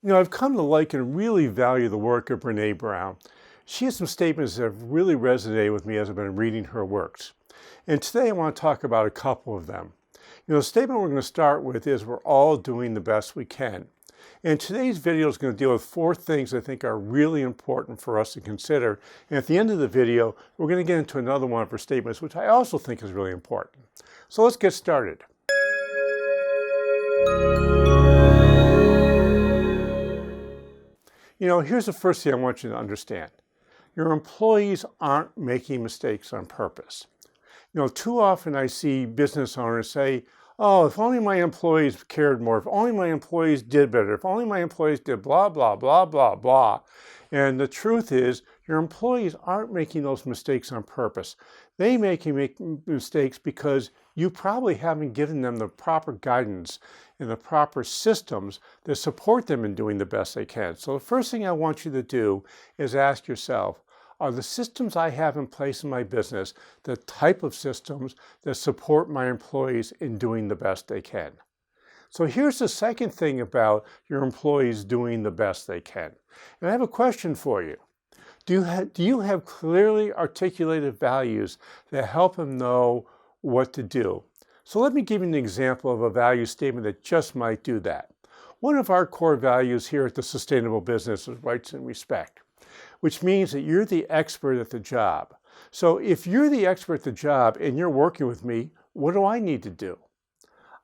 I've come to like and really value the work of Brené Brown. She has some statements that have really resonated with me as I've been reading her works. And today I want to talk about a couple of them. The statement we're going to start with is we're all doing the best we can. And today's video is going to deal with 4 things I think are really important for us to consider. And at the end of the video, we're going to get into another one of her statements, which I also think is really important. So let's get started. Here's the first thing I want you to understand. Your employees aren't making mistakes on purpose. Too often I see business owners say, oh, if only my employees cared more, if only my employees did better, if only my employees did blah, blah, blah, blah, blah. And the truth is, your employees aren't making those mistakes on purpose. They make mistakes because you probably haven't given them the proper guidance and the proper systems that support them in doing the best they can. So the first thing I want you to do is ask yourself, are the systems I have in place in my business the type of systems that support my employees in doing the best they can? So here's the second thing about your employees doing the best they can. And I have a question for you. Do you have clearly articulated values that help them know what to do? So let me give you an example of a value statement that just might do that. One of our core values here at the Sustainable Business is rights and respect, which means that you're the expert at the job. So if you're the expert at the job and you're working with me, what do I need to do?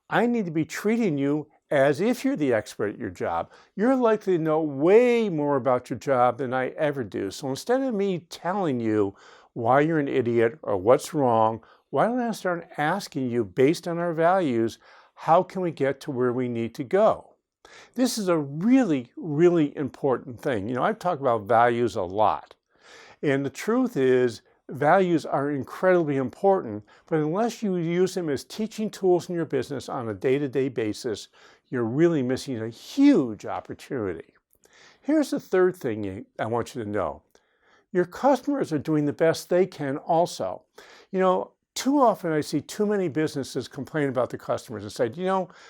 I need to be treating you as if you're the expert at your job. You're likely to know way more about your job than I ever do. So instead of me telling you why you're an idiot or what's wrong, why don't I start asking you, based on our values, how can we get to where we need to go? This is a really, really important thing. I've talked about values a lot. And the truth is, values are incredibly important, but unless you use them as teaching tools in your business on a day-to-day basis, you're really missing a huge opportunity. Here's the third thing I want you to know. Your customers are doing the best they can also. Too often I see too many businesses complain about the customers and say,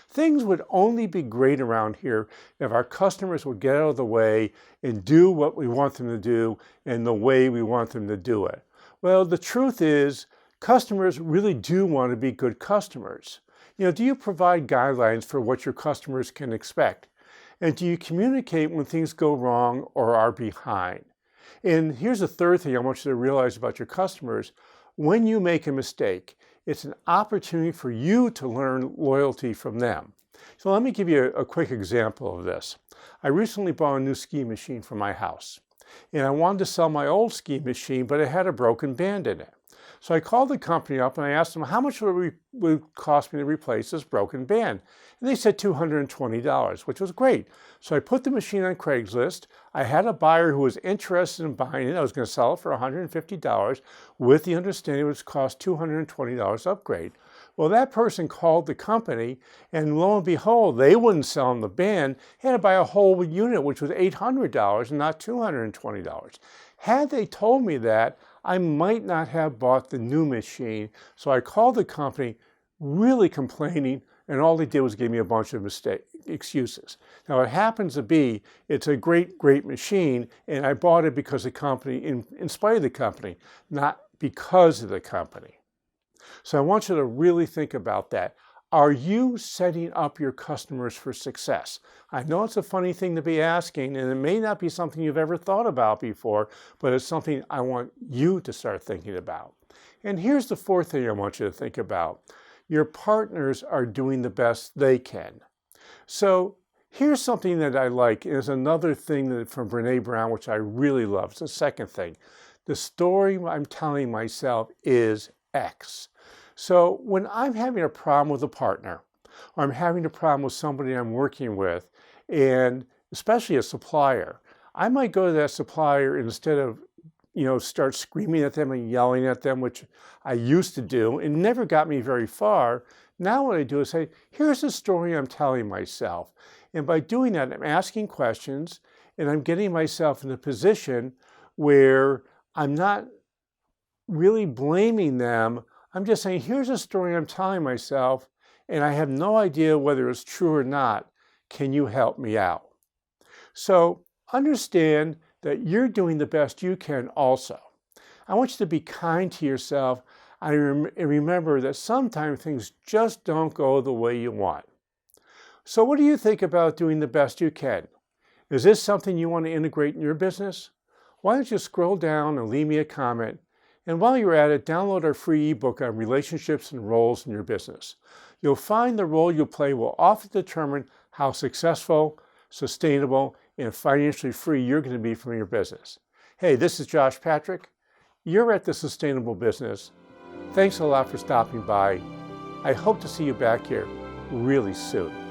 things would only be great around here if our customers would get out of the way and do what we want them to do in the way we want them to do it. Well, the truth is, customers really do want to be good customers. Do you provide guidelines for what your customers can expect? And do you communicate when things go wrong or are behind? And here's the third thing I want you to realize about your customers. When you make a mistake, it's an opportunity for you to learn loyalty from them. So let me give you a quick example of this. I recently bought a new ski machine for my house, and I wanted to sell my old ski machine, but it had a broken band in it. So I called the company up and I asked them how much would it cost me to replace this broken band. And they said $220, which was great. So I put the machine on Craigslist. I had a buyer who was interested in buying it. I was going to sell it for $150 with the understanding it would cost $220 upgrade. Well, that person called the company, and lo and behold, they wouldn't sell him the band. He had to buy a whole unit, which was $800 and not $220. Had they told me that, I might not have bought the new machine. So I called the company really complaining, and all they did was give me a bunch of excuses. Now it happens to be, it's a great, great machine, and I bought it because the company, in spite of the company, not because of the company. So I want you to really think about that. Are you setting up your customers for success? I know it's a funny thing to be asking, and it may not be something you've ever thought about before, but it's something I want you to start thinking about. And here's the fourth thing I want you to think about. Your partners are doing the best they can. So here's something that I like. There's another thing from Brené Brown, which I really love. It's the second thing. The story I'm telling myself is X. So when I'm having a problem with a partner, or I'm having a problem with somebody I'm working with, and especially a supplier, I might go to that supplier instead of, start screaming at them and yelling at them, which I used to do and never got me very far. Now what I do is say, here's the story I'm telling myself. And by doing that, I'm asking questions and I'm getting myself in a position where I'm not really blaming them. I'm just saying, here's a story I'm telling myself, and I have no idea whether it's true or not. Can you help me out? So understand that you're doing the best you can also. I want you to be kind to yourself and remember that sometimes things just don't go the way you want. So what do you think about doing the best you can? Is this something you want to integrate in your business? Why don't you scroll down and leave me a comment? And while you're at it, download our free ebook on relationships and roles in your business. You'll find the role you'll play will often determine how successful, sustainable, and financially free you're going to be from your business. Hey, this is Josh Patrick. You're at The Sustainable Business. Thanks a lot for stopping by. I hope to see you back here really soon.